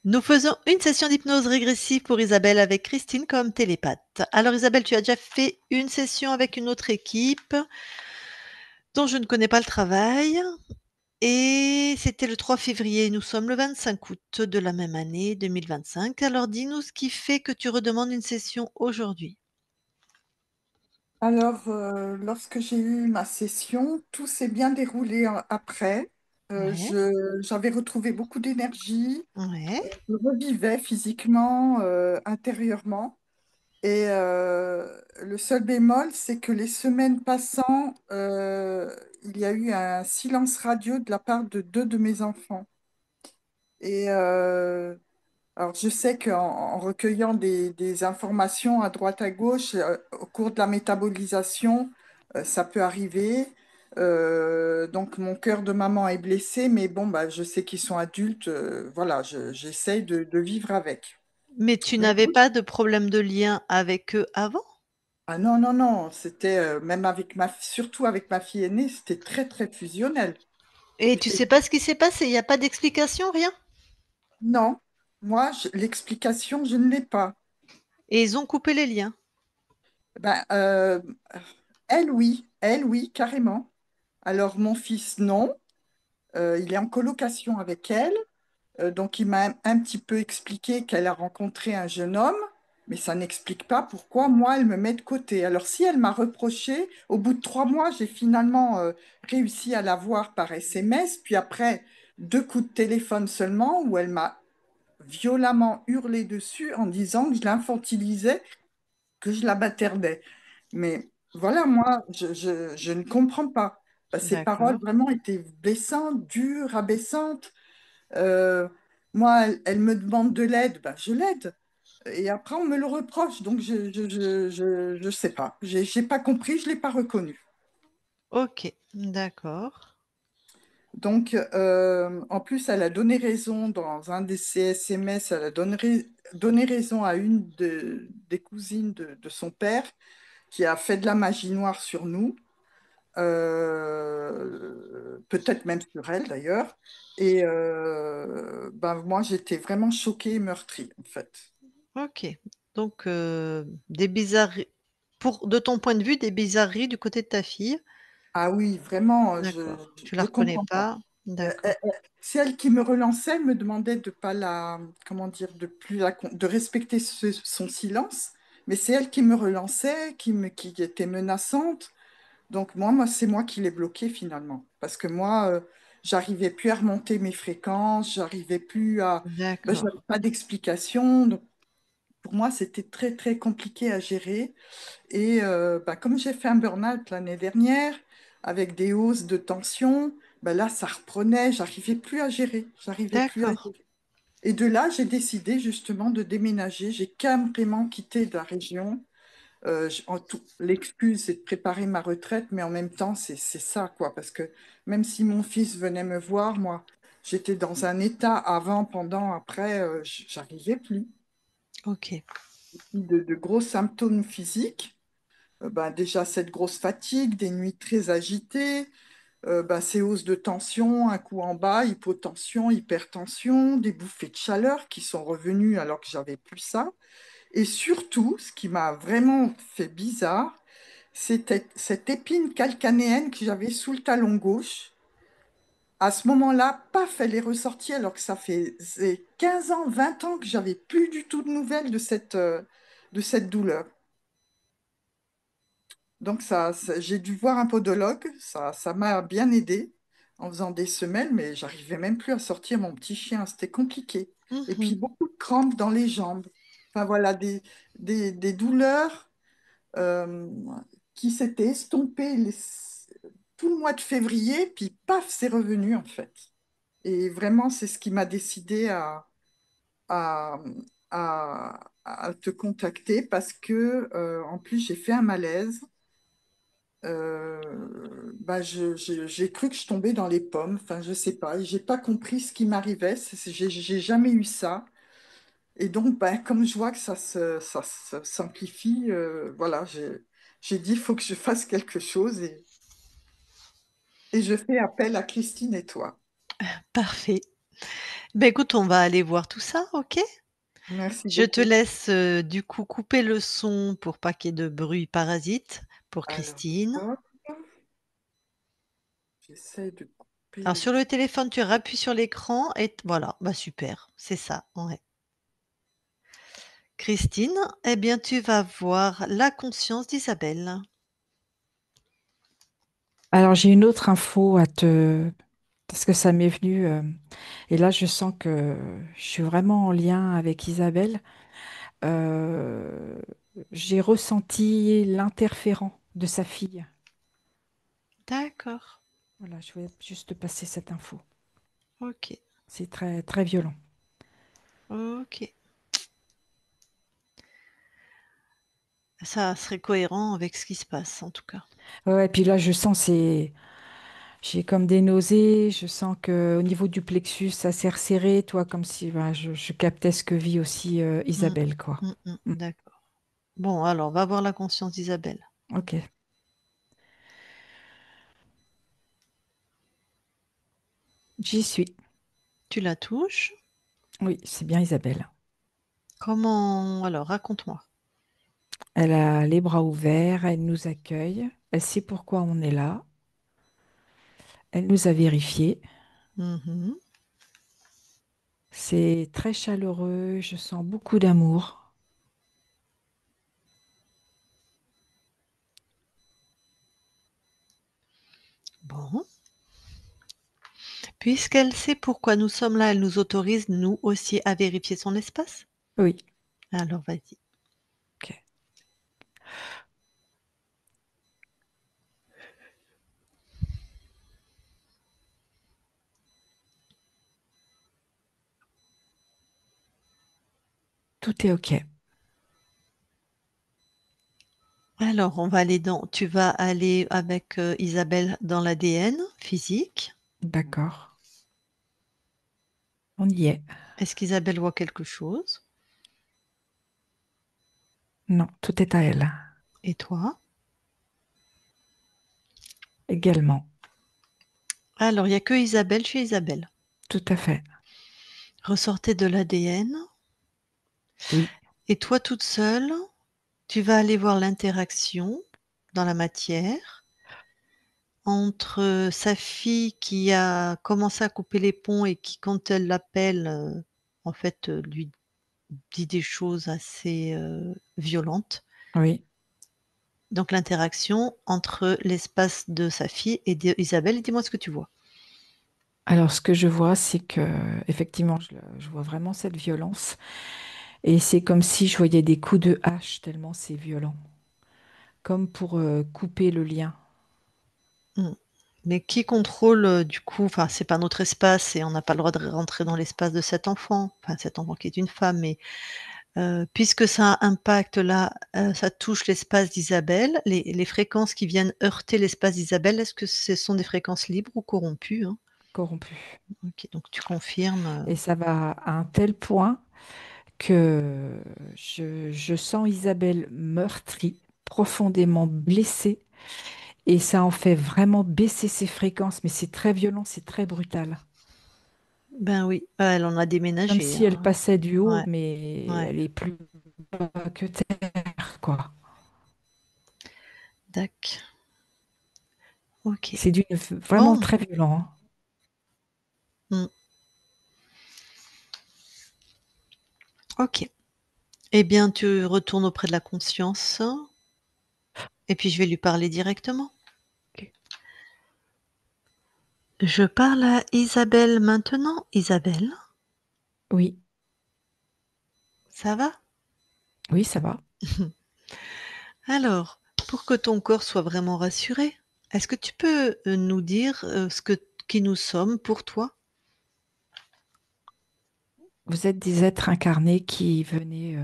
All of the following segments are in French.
Nous faisons une session d'hypnose régressive pour Isabelle avec Christine comme télépathe. Alors Isabelle, tu as déjà fait une session avec une autre équipe dont je ne connais pas le travail et c'était le 3 février. Nous sommes le 25 août de la même année 2025. Alors dis-nous ce qui fait que tu redemandes une session aujourd'hui. Alors, lorsque j'ai eu ma session, tout s'est bien déroulé après. Ouais, J'avais retrouvé beaucoup d'énergie, ouais. je revivais physiquement, intérieurement. Et le seul bémol, c'est que les semaines passant, il y a eu un silence radio de la part de deux de mes enfants. Et alors, je sais qu'en recueillant des informations à droite à gauche, au cours de la métabolisation, ça peut arriver. Donc, mon cœur de maman est blessé, mais bon, bah, je sais qu'ils sont adultes. Voilà, j'essaye de vivre avec. Mais tu Mais n'avais oui. pas de problème de lien avec eux avant? Ah non, non, non, c'était même avec surtout avec ma fille aînée, c'était très, très fusionnel. Et tu C'était- sais pas ce qui s'est passé? Il n'y a pas d'explication, rien? Non, moi, l'explication, je ne l'ai pas. Et ils ont coupé les liens. Ben, elle, oui, carrément. Alors, mon fils, non. Il est en colocation avec elle. Donc, il m'a un petit peu expliqué qu'elle a rencontré un jeune homme, mais ça n'explique pas pourquoi moi, elle me met de côté. Alors, si elle m'a reproché, au bout de 3 mois, j'ai finalement réussi à la voir par SMS, puis après, 2 coups de téléphone seulement, où elle m'a violemment hurlé dessus en disant que je l'infantilisais, que je la bâtardais. Mais voilà, moi, je ne comprends pas. Ces paroles D'accord. vraiment étaient blessantes, dures, rabaissantes. Euh, Moi, elle me demande de l'aide, ben, je l'aide. Et après, on me le reproche. Donc, je sais pas. J'ai pas compris, je l'ai pas reconnu. OK, d'accord. Donc, en plus, elle a donné raison dans un de ses SMS, elle a donné raison à une des cousines de son père qui a fait de la magie noire sur nous. Peut-être même sur elle d'ailleurs. Et ben, moi, j'étais vraiment choquée et meurtrie, en fait. OK. Donc, des bizarreries pour de ton point de vue, des bizarreries du côté de ta fille? Ah oui, vraiment, D'accord. Tu la je reconnais comprends pas. pas? Euh, D'accord. euh, euh, c'est elle qui me relançait, elle me demandait de pas la, comment dire, de plus de respecter son silence. Mais c'est elle qui me relançait, qui était menaçante. Donc moi, c'est moi qui l'ai bloquée finalement. Parce que moi, j'arrivais plus à remonter mes fréquences, j'arrivais plus à... Ben, D'accord. j'avais pas d'explication. Donc pour moi, c'était très, très compliqué à gérer. Et ben, comme j'ai fait un burn-out l'année dernière, avec des hausses de tension, ben là, ça reprenait, j'arrivais plus à gérer. J'arrivais plus à D'accord. gérer. Et de là, j'ai décidé justement de déménager. J'ai carrément quitté la région. L'excuse, c'est de préparer ma retraite, mais en même temps, c'est ça, quoi. Parce que même si mon fils venait me voir, moi, j'étais dans un état avant, pendant, après, j'arrivais plus. OK. De gros symptômes physiques. Ben, déjà, cette grosse fatigue, des nuits très agitées, ben, ces hausses de tension, un coup en bas, hypotension, hypertension, des bouffées de chaleur qui sont revenues alors que j'avais plus ça. Et surtout, ce qui m'a vraiment fait bizarre, c'était cette épine calcanéenne que j'avais sous le talon gauche. À ce moment-là, paf, elle est ressortie alors que ça faisait 15 ans, 20 ans que j'avais plus du tout de nouvelles de cette douleur. Donc j'ai dû voir un podologue, ça m'a bien aidé en faisant des semelles, mais j'arrivais même plus à sortir mon petit chien, c'était compliqué. Et puis Mmh. beaucoup de crampes dans les jambes. Enfin voilà, des douleurs euh, qui s'étaient estompées tout le mois de février, puis paf, c'est revenu en fait. Et vraiment, c'est ce qui m'a décidé à, à te contacter parce que en plus j'ai fait un malaise. Bah, j'ai cru que je tombais dans les pommes. Enfin, je sais pas. J'ai pas compris ce qui m'arrivait. J'ai jamais eu ça. Et donc, bah, comme je vois que ça se s'amplifie, voilà, j'ai dit, il faut que je fasse quelque chose et je fais appel à Christine et toi. Parfait. Ben écoute, on va aller voir tout ça, OK? Merci Je te beaucoup. laisse, du coup, couper le son pour pas qu'il y ait de bruit parasite pour Alors, Christine. hop, j'essaie de couper Alors le sur le son. téléphone, tu appuies sur l'écran et voilà, bah super, c'est ça, ouais. Christine, eh bien, tu vas voir la conscience d'Isabelle. Alors, j'ai une autre info à te... Parce que ça m'est venu, et là, je sens que je suis vraiment en lien avec Isabelle. Euh, j'ai ressenti l'interférent de sa fille. D'accord, Voilà, je voulais juste te passer cette info. OK, C'est très, très violent. OK. Ça serait cohérent avec ce qui se passe, en tout cas. Ouais, ouais, puis là, je sens, j'ai comme des nausées. Je sens que au niveau du plexus, ça s'est resserré, toi, comme si voilà, je captais ce que vit aussi Mmh. Isabelle, quoi. Mm. D'accord. Bon, alors, va voir la conscience d'Isabelle. Ok, j'y suis. Tu la touches. Oui, c'est bien Isabelle. Comment alors, raconte-moi. Elle a les bras ouverts, elle nous accueille, elle sait pourquoi on est là, elle nous a vérifié. Mmh. C'est très chaleureux, je sens beaucoup d'amour. Bon. Puisqu'elle sait pourquoi nous sommes là, elle nous autorise, nous aussi, à vérifier son espace? Oui, Alors vas-y. ok. Tout est ok. Alors, on va aller dans tu vas aller avec, Isabelle dans l'ADN physique. D'accord. On y est. Est-ce qu'Isabelle voit quelque chose? Non, tout est à elle. Et toi? Également. Alors, il y a que Isabelle chez Isabelle. Tout à fait. Ressortez de l'ADN Oui, et toi toute seule, tu vas aller voir l'interaction dans la matière entre, sa fille qui a commencé à couper les ponts et qui, quand elle l'appelle, en fait, lui dit des choses assez, violentes. oui. Donc l'interaction entre l'espace de sa fille et d'Isabelle, dis-moi ce que tu vois? Alors, ce que je vois, c'est que, effectivement, je vois vraiment cette violence. Et c'est comme si je voyais des coups de hache, tellement c'est violent. Comme pour couper le lien. Mmh. Mais qui contrôle, du coup enfin, c'est pas notre espace et on n'a pas le droit de rentrer dans l'espace de cet enfant, enfin cet enfant qui est une femme, mais puisque ça impacte là, ça touche l'espace d'Isabelle, les fréquences qui viennent heurter l'espace d'Isabelle, est-ce que ce sont des fréquences libres ou corrompues, hein? Corrompu. OK, donc tu confirmes, Et ça va à un tel point que je sens Isabelle meurtrie, profondément blessée, et ça en fait vraiment baisser ses fréquences, mais c'est très violent, c'est très brutal. ben oui, elle en a Comme déménagé, si elle hein. passait du haut, Ouais, mais ouais, elle est plus bas que terre, quoi. dac. OK. C'est vraiment Bon, très violent, hein. mmh, OK. Eh bien, tu retournes auprès de la conscience et puis je vais lui parler directement. Ok. Je parle à Isabelle maintenant. Isabelle, Oui, ça va? oui, ça va. Alors, pour que ton corps soit vraiment rassuré, est-ce que tu peux, nous dire, ce que qui nous sommes pour toi? Vous êtes des êtres incarnés qui venaient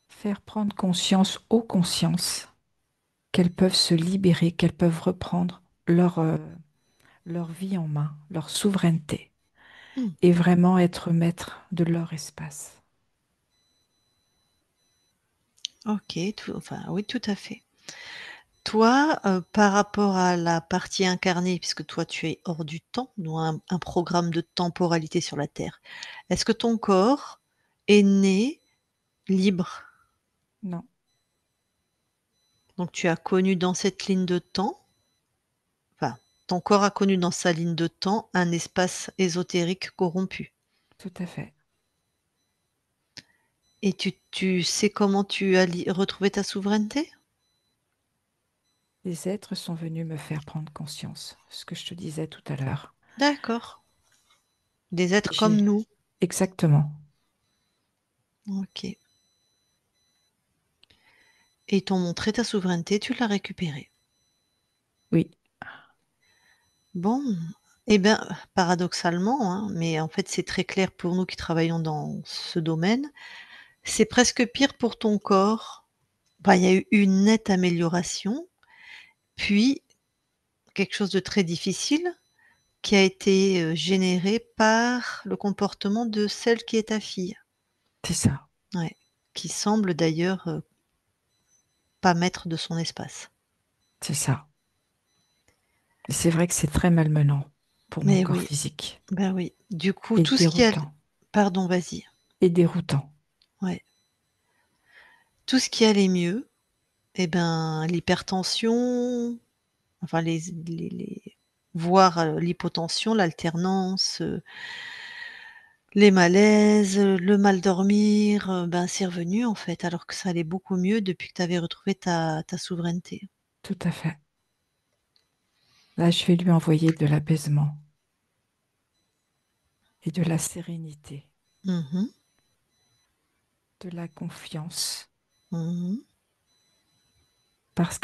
faire prendre conscience aux consciences qu'elles peuvent se libérer, qu'elles peuvent reprendre leur vie en main, leur souveraineté, Mmh, et vraiment être maître de leur espace. OK, tout enfin, oui, tout à fait. Toi, par rapport à la partie incarnée, puisque toi tu es hors du temps, nous un programme de temporalité sur la Terre. Est-ce que ton corps est né libre? Non, Donc tu as connu dans cette ligne de temps, enfin, ton corps a connu dans sa ligne de temps un espace ésotérique corrompu. tout à fait. Et tu sais comment tu as retrouvé ta souveraineté? Les êtres sont venus me faire prendre conscience, ce que je te disais tout à l'heure. D'accord. Des Et êtres comme nous. Exactement. Ok. Et ils t'ont montré ta souveraineté, tu l'as récupérée. Oui, Bon, eh bien, paradoxalement, hein, mais en fait, c'est très clair pour nous qui travaillons dans ce domaine, c'est presque pire pour ton corps. Bah, il y a eu une nette amélioration, puis quelque chose de très difficile qui a été, généré par le comportement de celle qui est ta fille. c'est ça. Ouais, qui semble d'ailleurs, pas maître de son espace. C'est ça. Et c'est vrai que c'est très malmenant pour mon Mais corps oui, physique. ben oui. Du coup, Et tout ce qui a déroutant. pardon, vas-y. Et déroutant. Ouais. Tout ce qui allait mieux, et ben, l'hypertension, enfin les voire, l'hypotension, l'alternance, les malaises, le mal dormir, ben, c'est revenu en fait, alors que ça allait beaucoup mieux depuis que tu avais retrouvé ta souveraineté. Tout à fait. Là, je vais lui envoyer de l'apaisement et de la sérénité, Mmh mh. de la confiance, Mmh. parce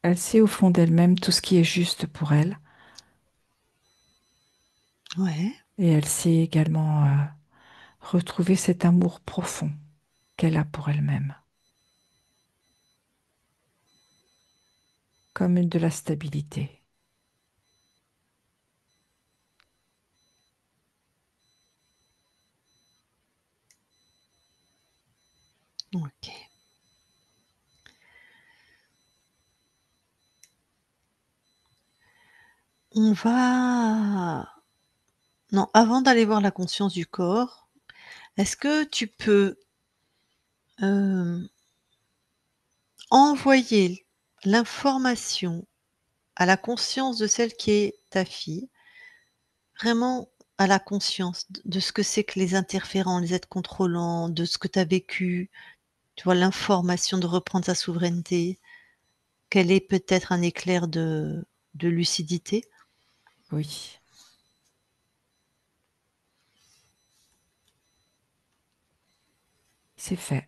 elle sait au fond d'elle-même tout ce qui est juste pour elle, Ouais. et elle sait également retrouver cet amour profond qu'elle a pour elle-même, comme de la stabilité. OK. On va non, avant d'aller voir la conscience du corps, est-ce que tu peux, hem, envoyer l'information à la conscience de celle qui est ta fille, vraiment à la conscience de ce que c'est que les interférents, les êtres contrôlants, de ce que tu as vécu, tu vois? L'information de reprendre sa souveraineté, qu'elle ait peut-être un éclair de lucidité? Oui, c'est fait.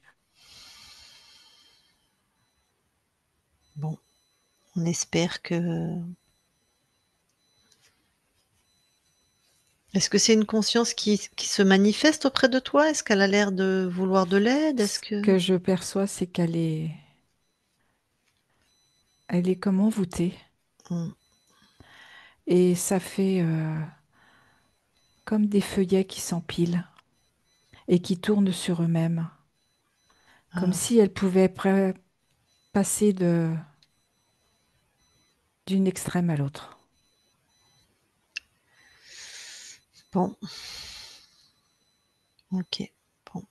Bon, on espère que est-ce que c'est une conscience qui se manifeste auprès de toi? Est-ce qu'elle a l'air de vouloir de l'aide? Est-ce Ce que que je perçois, c'est elle est comme envoûtée, mmh, et ça fait comme des feuillets qui s'empilent et qui tournent sur eux-mêmes, comme ah, si elle pouvait passer d'une extrême à l'autre. bon, OK, bon,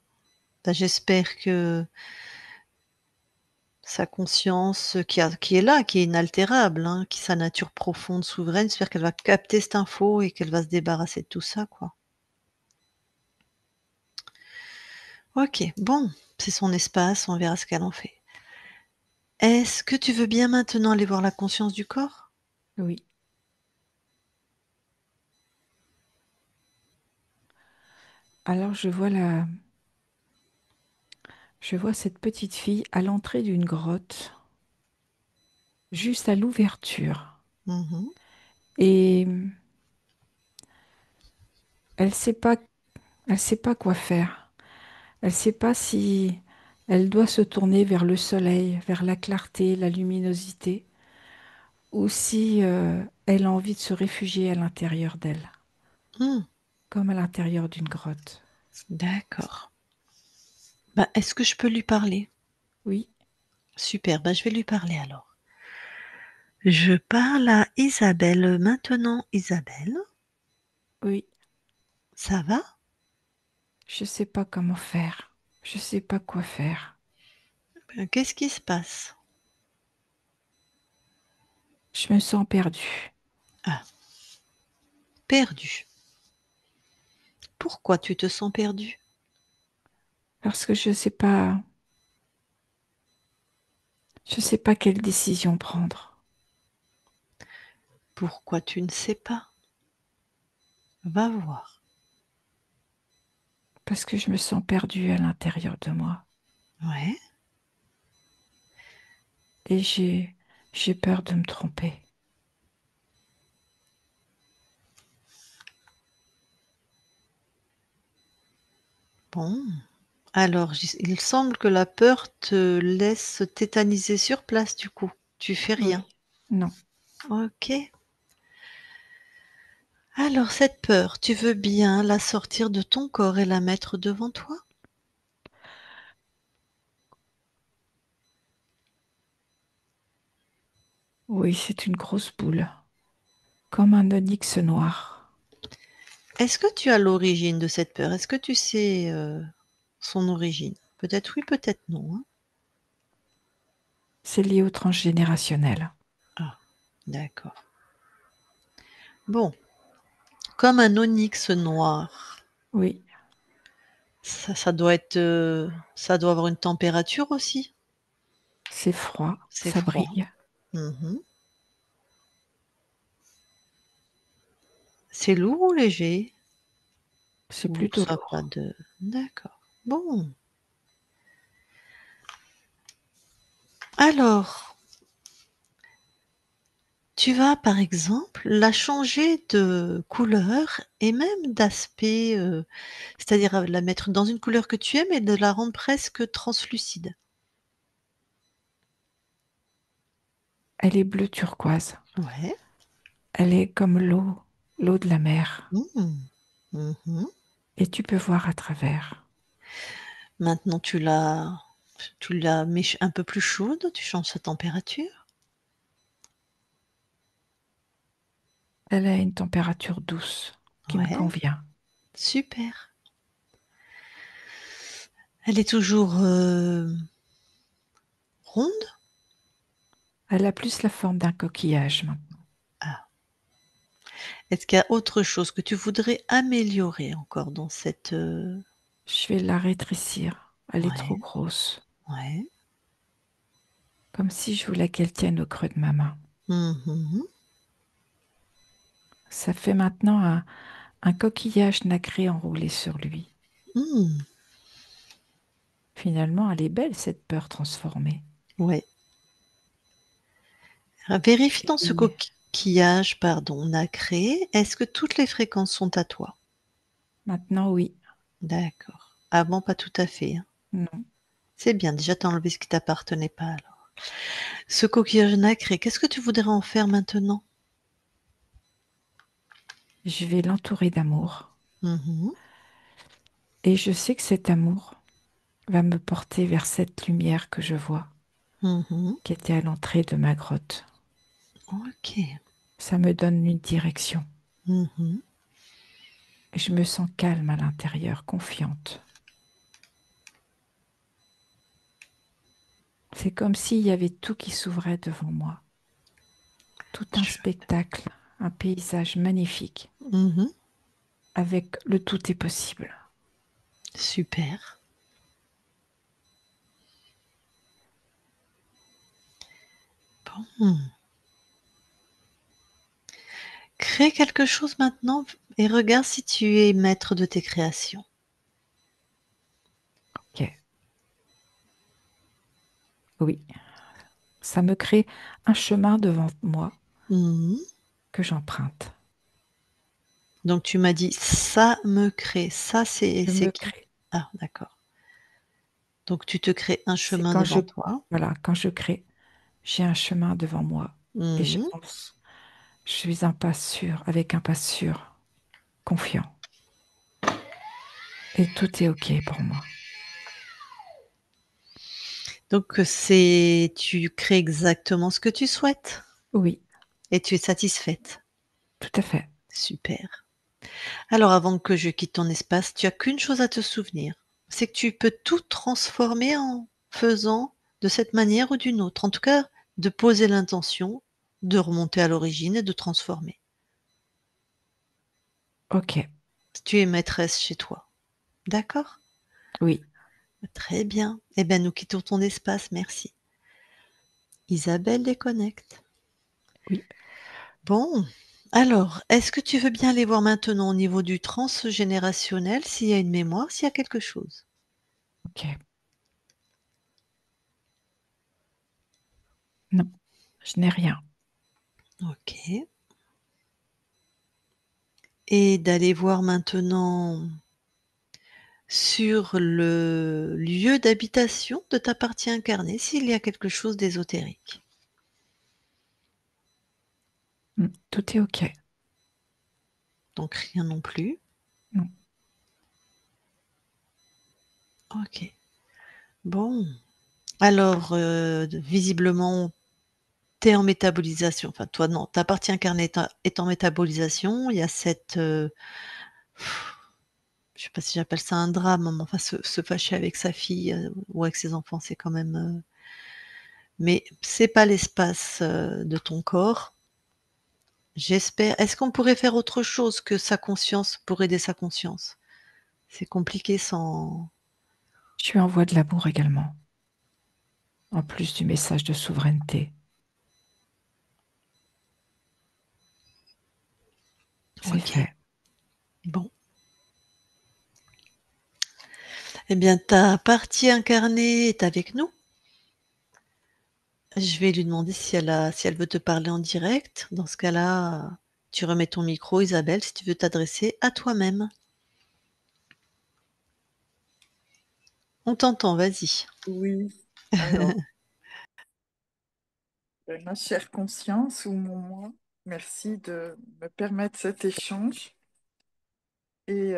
bah, j'espère que sa conscience, qui est là, qui est inaltérable, hein, qui sa nature profonde, souveraine, j'espère qu'elle va capter cette info et qu'elle va se débarrasser de tout ça, quoi. OK, bon, c'est son espace, on verra ce qu'elle en fait. Est-ce que tu veux bien maintenant aller voir la conscience du corps? Oui. Alors je vois cette petite fille à l'entrée d'une grotte, juste à l'ouverture. Mmh. Et elle elle sait pas quoi faire. Elle sait pas si elle doit se tourner vers le soleil, vers la clarté, la luminosité, ou si elle a envie de se réfugier à l'intérieur d'elle, Mmh, comme à l'intérieur d'une grotte. d'accord. Bah, est-ce que je peux lui parler? Oui, Super, bah, je vais lui parler alors. Je parle à Isabelle maintenant. Isabelle, Oui, ça va? je sais pas comment faire. Je sais pas quoi faire. Qu'est-ce qui se passe? Je me sens perdue Ah, perdue. Pourquoi tu te sens perdue? parce que je sais pas quelle décision prendre. Pourquoi tu ne sais pas? Va voir. Parce que je me sens perdue à l'intérieur de moi. Ouais. Et j'ai peur de me tromper. Bon. Alors, il semble que la peur te laisse tétaniser sur place du coup. Tu fais rien. Oui, non. OK. Alors cette peur, tu veux bien la sortir de ton corps et la mettre devant toi? Oui, c'est une grosse boule, comme un onyx noir. Est-ce que tu as l'origine de cette peur? Est-ce que tu sais, son origine? Peut-être oui, peut-être non, hein? C'est lié au transgénérationnel. Ah, d'accord. Bon, comme un onyx noir, Oui, ça doit être, ça doit avoir une température aussi? c'est froid, C'est ça froid. brille. Mmh. C'est lourd ou léger? C'est Ou plutôt ça a pas lourd. de d'accord. Bon, alors, tu vas, par exemple, la changer de couleur et même d'aspect, c'est-à-dire, la mettre dans une couleur que tu aimes et de la rendre presque translucide. Elle est bleu turquoise. Ouais. Elle est comme l'eau de la mer. Mmh. Mmh. Et tu peux voir à travers. Maintenant tu la mets un peu plus chaude, tu changes sa température? Elle a une température douce qui me Ouais, convient. super. Elle est toujours, ronde? Elle a plus la forme d'un coquillage maintenant. Ah. Est-ce qu'il y a autre chose que tu voudrais améliorer encore dans cette, Je vais la rétrécir. Elle est trop ouais, grosse. ouais. Comme si je voulais qu'elle tienne au creux de ma main. Mmh mh. Ça fait maintenant un coquillage nacré enroulé sur lui. Mmh. Finalement, elle est belle, cette peur transformée. Ouais. Vérifie dans ce Et coquillage, pardon, nacré, est-ce que toutes les fréquences sont à toi? maintenant, oui. D'accord. Avant, pas tout à fait, hein. Non. C'est bien, déjà tu as enlevé ce qui t'appartenait pas alors. Ce coquillage nacré, qu'est-ce que tu voudrais en faire maintenant? Je vais l'entourer d'amour. Mmh mh. Et je sais que cet amour va me porter vers cette lumière que je vois, Mmh mh. qui était à l'entrée de ma grotte. OK. Ça me donne une direction. Mmh mh. Et je me sens calme à l'intérieur, confiante. C'est comme s'il y avait tout qui s'ouvrait devant moi. Tout un Chouette. spectacle, un paysage magnifique, Mmh mh. avec le tout est possible. Super. Bon. Crée quelque chose maintenant et regarde si tu es maître de tes créations. Ok. Oui, ça me crée un chemin devant moi Mmh mh. que j'emprunte. Donc tu m'as dit: «Ça me crée». Ça Je c'est me qui? crée. Ah d'accord. Donc tu te crées un C'est chemin devant toi. voilà, quand je crée, j'ai un chemin devant moi et Mmh mh. j'avance. Je suis un pas sûr, avec un pas sûr, confiant. Et tout est OK pour moi. Donc, tu crées exactement ce que tu souhaites Oui, et tu es satisfaite? tout à fait. Super. Alors avant que je quitte ton espace, tu as qu'une chose à te souvenir, c'est que tu peux tout transformer en faisant de cette manière ou d'une autre. En tout cas, de poser l'intention, de remonter à l'origine et de transformer. Ok, Tu es maîtresse chez toi. D'accord? oui, Très bien. Eh bien, nous quittons ton espace, merci. Isabelle déconnecte. oui, Bon, alors, est-ce que tu veux bien aller voir maintenant au niveau du transgénérationnel, s'il y a une mémoire, s'il y a quelque chose? ok. Non, je n'ai rien. Ok. Et d'aller voir maintenant sur le lieu d'habitation de ta partie incarnée, s'il y a quelque chose d'ésotérique. Tout est ok. Donc rien non plus. Non. Ok. Bon. Alors, visiblement, tu es en métabolisation. Enfin, toi, non, ta partie incarnée est en métabolisation. Il y a cette, je sais pas si j'appelle ça un drame, mais enfin, se fâcher avec sa fille ou avec ses enfants, c'est quand même. Mais c'est pas l'espace de ton corps. J'espère. Est-ce qu'on pourrait faire autre chose que sa conscience pour aider sa conscience? C'est compliqué sans. Je lui envoie de l'amour également, en plus du message de souveraineté. C'est Ok. fait. Bon. Eh bien, ta partie incarnée est avec nous. Je vais lui demander si elle veut te parler en direct. Dans ce cas-là, tu remets ton micro, Isabelle, si tu veux t'adresser à toi-même. On t'entend, vas-y. Oui, alors, ma chère conscience ou mon moi, merci de me permettre cet échange. Et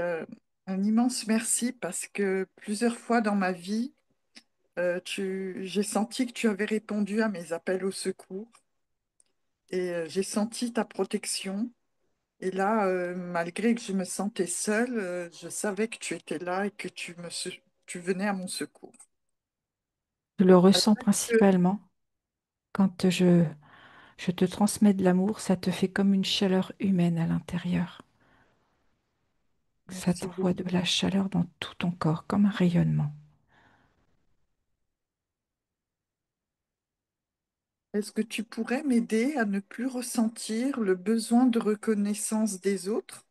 un immense merci parce que plusieurs fois dans ma vie, j'ai senti que tu avais répondu à mes appels au secours et j'ai senti ta protection. Et là, malgré que je me sentais seule, je savais que tu étais là et que tu venais à mon secours. Je le Alors, ressens est-ce que, principalement quand je te transmets de l'amour, ça te fait comme une chaleur humaine à l'intérieur. Ça merci t'envoie de beaucoup. la chaleur dans tout ton corps, comme un rayonnement. Est-ce que tu pourrais m'aider à ne plus ressentir le besoin de reconnaissance des autres?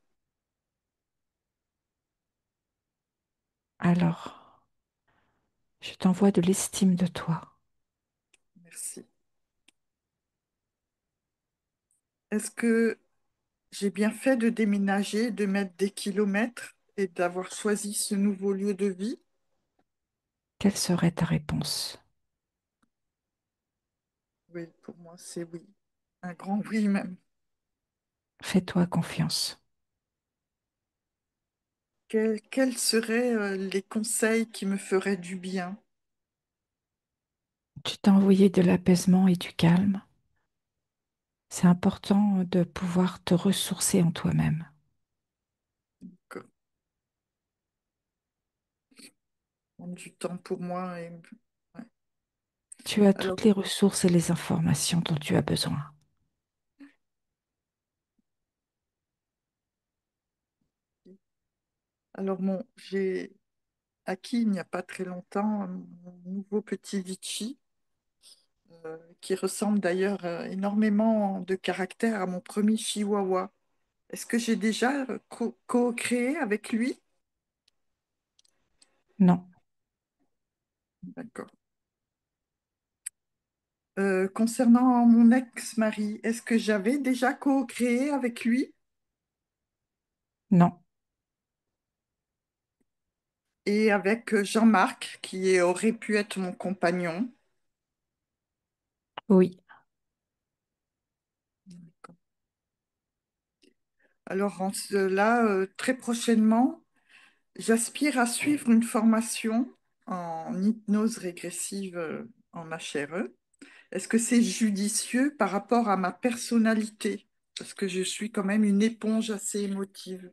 Alors, je t'envoie de l'estime de toi. Merci. Est-ce que j'ai bien fait de déménager, de mettre des kilomètres et d'avoir choisi ce nouveau lieu de vie? Quelle serait ta réponse? Oui, pour moi, c'est oui. Un grand oui même. Fais-toi confiance. Quels seraient les conseils qui me feraient du bien? Tu t'es envoyé de l'apaisement et du calme. C'est important de pouvoir te ressourcer en toi-même. Que- Prendre du temps pour moi ouais. Tu as Alors, toutes les ressources et les informations dont tu as besoin. j'ai acquis il n'y a pas très longtemps mon nouveau petit Litchi, qui ressemble d'ailleurs énormément de caractère à mon premier Chihuahua. Est-ce que j'ai déjà co-créé avec lui? Non, D'accord. Concernant mon ex-mari, est-ce que j'avais déjà co-créé avec lui? non, Et avec Jean-Marc, aurait pu être mon compagnon? oui, Alors, en cela, très prochainement, j'aspire à suivre une formation en hypnose régressive en HRE. Est-ce que c'est judicieux par rapport à ma personnalité? Parce que je suis quand même une éponge assez émotive.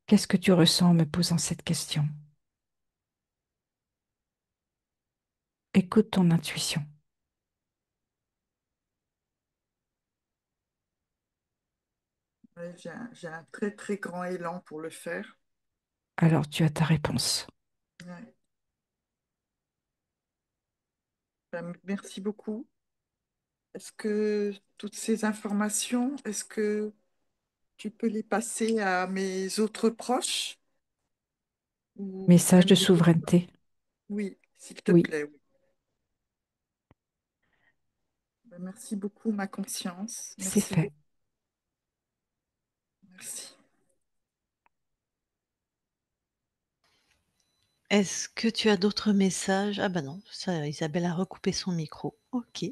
Qu'est-ce que tu ressens en me posant cette question? Écoute ton intuition. Ouais, j'ai un très très grand élan pour le faire. Alors tu as ta réponse. Ouais. Merci beaucoup. Est-ce que toutes ces informations, est-ce que tu peux les passer à mes autres proches ou Message même de des autres? souveraineté. Oui, s'il te Oui, plaît. Oui. Merci beaucoup, ma conscience. c'est Merci fait. beaucoup. Merci. Est-ce que tu as d'autres messages? Ah bah non, ça Isabelle a recoupé son micro. OK.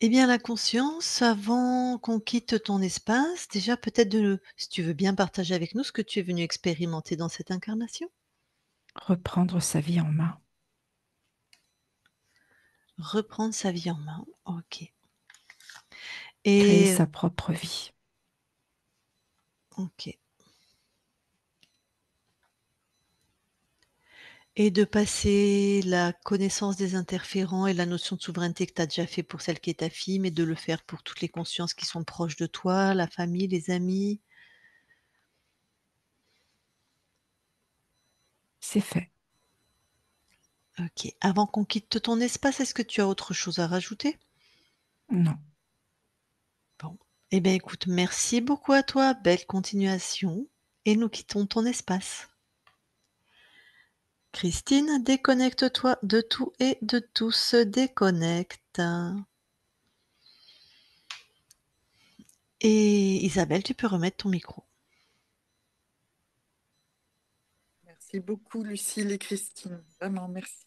Eh bien, la conscience, avant qu'on quitte ton espace, déjà peut-être si tu veux bien partager avec nous ce que tu es venu expérimenter dans cette incarnation? Reprendre sa vie en main. Reprendre sa vie en main, OK. Créer Et sa propre vie. OK. Et de passer la connaissance des interférents et la notion de souveraineté que tu as déjà fait pour celle qui est ta fille, mais de le faire pour toutes les consciences qui sont proches de toi, la famille, les amis? C'est fait. OK. Avant qu'on quitte ton espace, est-ce que tu as autre chose à rajouter? Non. Bon. Eh bien, écoute, merci beaucoup à toi, belle continuation et nous quittons ton espace. Christine, déconnecte-toi de tout et de tous, déconnecte. Et Isabelle, tu peux remettre ton micro. Merci beaucoup, Lucille et Christine. Vraiment, merci.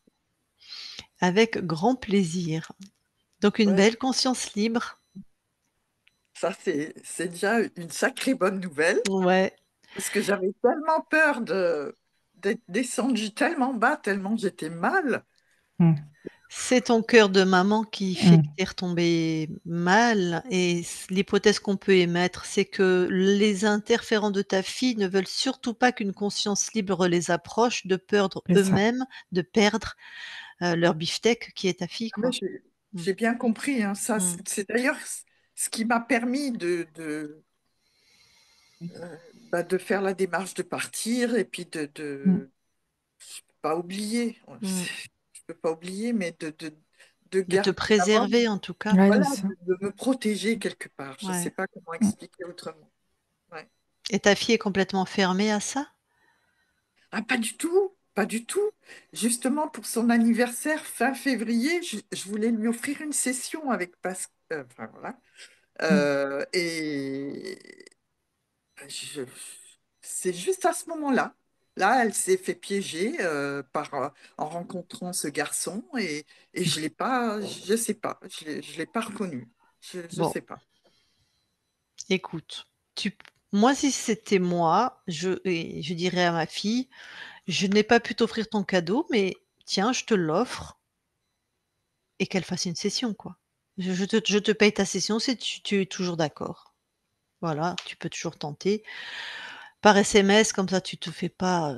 Avec grand plaisir. Donc une Ouais, belle conscience libre. ça, c'est déjà une sacrée bonne nouvelle Ouais. parce que j'avais tellement peur d'être descendue tellement bas, tellement j'étais mal. Mm, C'est ton cœur de maman qui fait que mm, tu es retombée mal et l'hypothèse qu'on peut émettre, c'est que les interférents de ta fille ne veulent surtout pas qu'une conscience libre les approche, de perdre c'est ça. eux-mêmes, de perdre, leur beefsteak qui est ta fille, Mais quoi. Mmh. j'ai bien compris, hein, ça. Mmh. C'est d'ailleurs ce qui m'a permis de faire la démarche de partir et puis Mm. pas oublier, Mmh. je peux pas oublier, mais de De te garder d'abord, préserver en tout cas. Ouais, c'est voilà, ça. de me protéger quelque part. Je sais Ouais. pas comment Mm. expliquer autrement. Ouais. Et ta fille est complètement fermée à ça? Ah, pas du tout, pas du tout. Justement, pour son anniversaire fin février, je voulais lui offrir une session avec Pascal. Enfin, voilà. Mm. Et je- c'est juste à ce moment-là. Là, elle s'est fait piéger en rencontrant ce garçon et je l'ai pas, je sais pas, je l'ai pas reconnu. Je Bon, sais pas. écoute, moi, si c'était moi, je dirais à ma fille: «Je n'ai pas pu t'offrir ton cadeau, mais tiens, je te l'offre et qu'elle fasse une session, quoi. Je te paye ta session si tu es toujours d'accord». Voilà, tu peux toujours tenter. Par SMS, comme ça, tu te fais pas,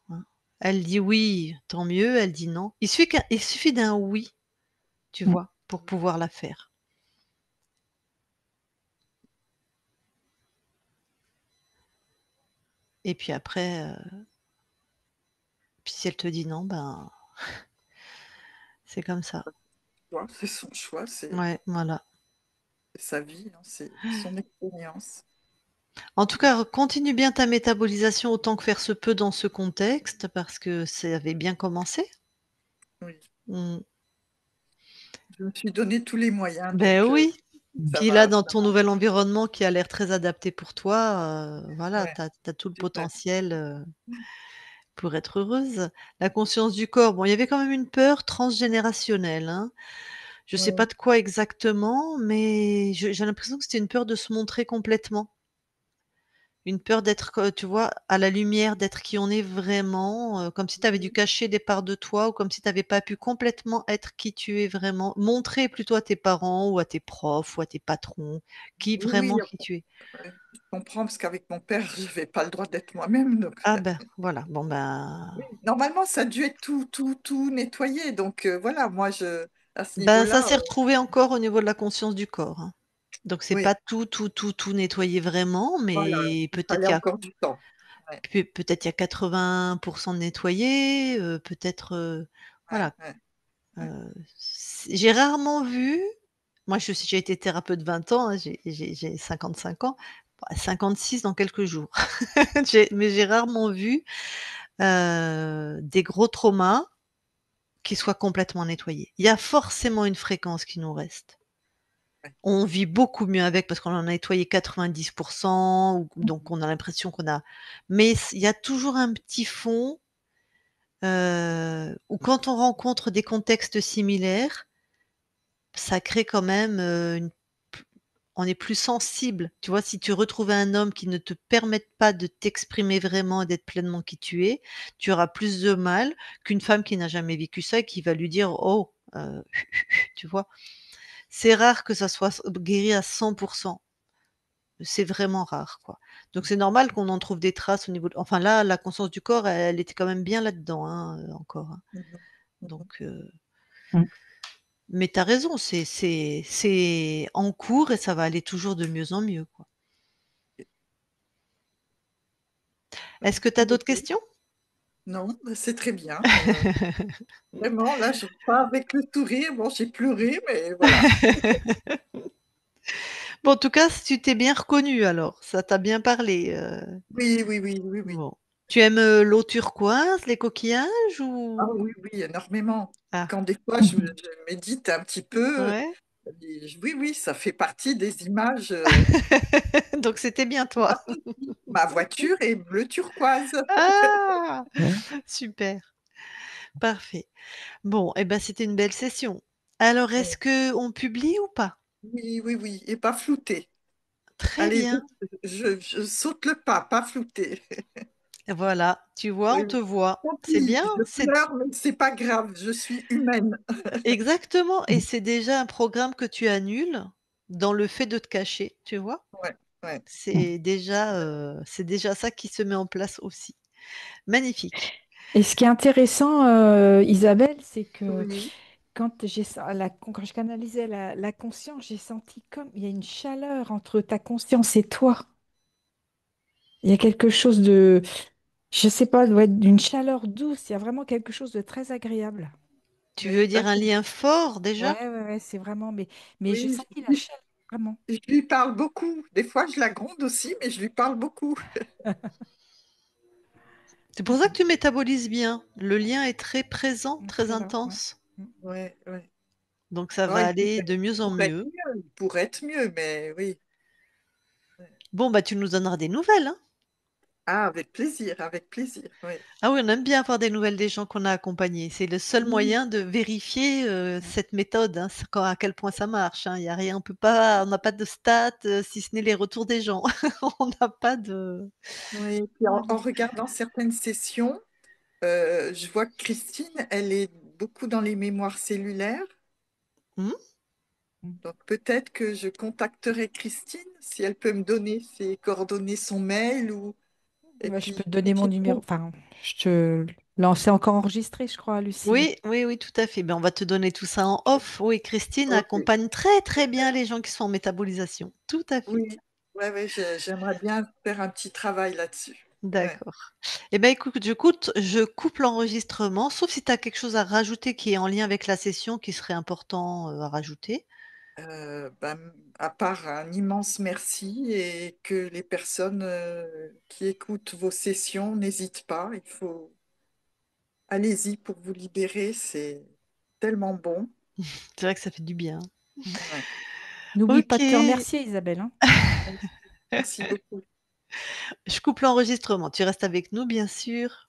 hein. Elle dit oui, tant mieux, elle dit non. Il suffit d'un oui, tu Mm. vois? Pour pouvoir la faire et puis après, puis si elle te dit non, ben, c'est comme ça. C'est son choix, Ouais, voilà. c'est sa vie, hein, c'est son expérience. En tout cas, continue bien ta métabolisation autant que faire se peut dans ce contexte parce que ça avait bien commencé. Oui, Mmh. je me suis donné tous les moyens, Beh, donc oui. Puis là, dans ça ton va. nouvel environnement qui a l'air très adapté pour toi, voilà, Ouais, tu as tout le super. potentiel, pour être heureuse. La conscience du corps, bon, il y avait quand même une peur transgénérationnelle, hein. Je sais pas Ouais. de quoi exactement, mais j'ai l'impression que c'était une peur de se montrer complètement. Une peur d'être, tu vois, à la lumière, d'être qui on est vraiment, comme si tu avais dû Oui, cacher des parts de toi ou comme si tu avais pas pu complètement être qui tu es vraiment. Montrer plutôt à tes parents ou à tes profs ou à tes patrons oui, oui, qui tu es. ouais, je comprends parce qu'avec mon père, je n'avais pas le droit d'être moi-même. Donc, Ah ben, voilà, bon ben oui, normalement, ça a dû être tout nettoyé. Donc, voilà, moi, à ce ben, ça niveau-là, s'est retrouvé encore au niveau de la conscience du corps, hein. Donc c'est oui, pas tout nettoyé vraiment, voilà, mais il fallait encore du temps. Ouais, peut-être il y a 80 de nettoyé, peut-être, ouais, voilà. ouais, ouais. J'ai rarement vu, moi j'ai été thérapeute 20 ans, hein, j'ai 55 ans, bah, 56 dans quelques jours. Mais j'ai rarement vu, des gros traumas qui soient complètement nettoyés. Il y a forcément une fréquence qui nous reste. Ouais. On vit beaucoup mieux avec parce qu'on en a nettoyé 90, ou donc on a l'impression qu'on a, mais il y a toujours un petit fond, où quand on rencontre des contextes similaires, ça crée quand même, une p on est plus sensible. Tu vois? Si tu retrouvais un homme qui ne te permette pas de t'exprimer vraiment et d'être pleinement qui tu auras plus de mal qu'une femme qui n'a jamais vécu ça et qui va lui dire: «Oh, tu vois? C'est rare que ça soit guéri à 100. C'est vraiment rare, quoi. Donc c'est normal qu'on en trouve des traces au niveau de, enfin là, la conscience du corps, elle était quand même bien là-dedans, hein, encore, hein. Mhm. Donc Mhm. Mm. mais tu as raison, c'est en cours et ça va aller toujours de mieux en mieux, quoi. Est-ce que tu as d'autres Ok. questions? Non, bah, c'est très bien. Vraiment, là, je pas avec le sourire. Bon, j'ai pleuré, mais voilà. Bon, en tout cas, tu t'es bien reconnue alors, ça t'a bien parlé, Oui, oui, oui, oui, oui. bon. Tu aimes, l'eau turquoise, les coquillages Ah ou? oui, oui, énormément. Ah, Quand des fois, je médite un petit peu, ouais? oui, oui, ça fait partie des images. Donc c'était bien toi? Ma voiture est bleu turquoise. Ah! Super, parfait. Bon et ben, c'était une belle session. Alors Ouais. est-ce qu'on publie ou pas? Oui, oui, oui, et pas flouté. Très Allez, bien. vite, je saute le pas flouté. Voilà, tu vois, Oui, on te oui. voit. Tant C'est pis, bien, je c'est pleure, mais c'est pas grave, je suis humaine. exactement, et c'est déjà un programme que tu annules dans le fait de te cacher, tu vois? Ouais, ouais. C'est déjà ça qui se met en place aussi. Magnifique. Et ce qui est intéressant, Isabelle, c'est que Oui, quand je canalisais la conscience, j'ai senti comme il y a une chaleur entre ta conscience et toi. Il y a quelque chose de, je sais pas, doit être d'une chaleur douce. Il y a vraiment quelque chose de très agréable. Tu oui, veux dire un lien fort déjà? Ouais, c'est vraiment, mais j'ai oui, senti la chaleur, vraiment. je lui parle beaucoup. Des fois, je la gronde aussi, mais je lui parle beaucoup. C'est pour ça que tu métabolises bien. Le lien est très présent, très Très là, ouais. intense. Mm. Ouais, ouais. Donc ça Oh, va aller de mieux en mieux. il pourrait être mieux, mais oui. Bon, bah, tu nous donneras des nouvelles, hein. Ah, avec plaisir, oui. Ah oui, on aime bien avoir des nouvelles des gens qu'on a accompagnés. C'est le seul Oui, moyen de vérifier, cette méthode, hein, à quel point ça marche, hein. Il y a rien, on n'a pas de stats, si ce n'est les retours des gens. On n'a pas de oui. Puis voilà. en regardant certaines sessions, je vois que Christine, elle est beaucoup dans les mémoires cellulaires. Mmh. Mm. Donc peut-être que je contacterai Christine si elle peut me donner ses coordonnées, son mail ou et Bah, je peux puis te donner mon numéro. Enfin, je te lancer encore enregistré, je crois, Lucie. Oui, oui, oui, tout à fait. Ben, on va te donner tout ça en off. Oui, Christine ok. accompagne très, très bien les gens qui sont en métabolisation. Tout à fait. Oui, ouais, ouais, j'aimerais bien faire un petit travail là-dessus. Ouais. D'accord. Eh ben, écoute, je coupe l'enregistrement, sauf si tu as quelque chose à rajouter qui est en lien avec la session qui serait important, à rajouter. Ben, à part un immense merci et que les personnes qui écoutent vos sessions n'hésitent pas, allez-y pour vous libérer, c'est tellement bon. C'est vrai que ça fait du bien. Mm. Ouais. N'oublie pas de te OK, remercier, Isabelle, hein. Merci beaucoup. je coupe l'enregistrement. Tu restes avec nous, bien sûr.